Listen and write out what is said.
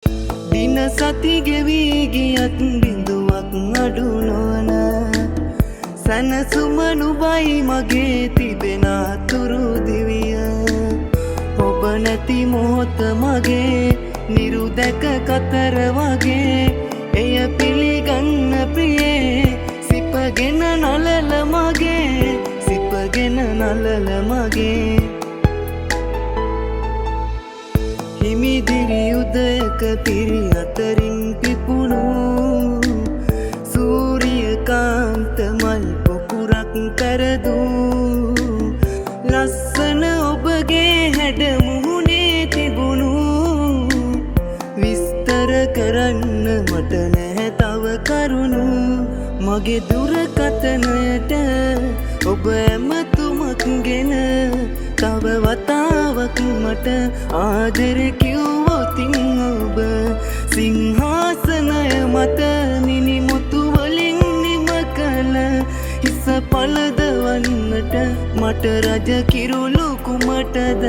දින සති ගෙවි ගියත් බිඳුවක් අඩු නොවන සැනසුම නුබයි මගේ තිබෙන අතුරු දිවිය. ඔබ නැති මොහොත මගේ නිරුදැක කතර වගේ එය පිළිගන්න ප්‍රියේ සිපගෙන නලල මගේ සිපගෙන නලල මගේ හිමිදිරි උදයක පිරි අතරින් පිපුණු සූරියකාන්ත මල් පොකුරක් කරදූ ලස්සන ඔබගේ හැඩ මුහුණේ තිබුණු විස්තර කරන්න මට නැහැ තව කරුණු මගේ දුරකථනයට ඔබ ඇමතුමක් ගෙන තව වතාවක් මට ආදර කිව්වොතින් ඔබ සිංහාසනය මත මිනිමුතු වලින් නිම කළ හිස පළදවන්නට මට රජ කිරුළු කුමටද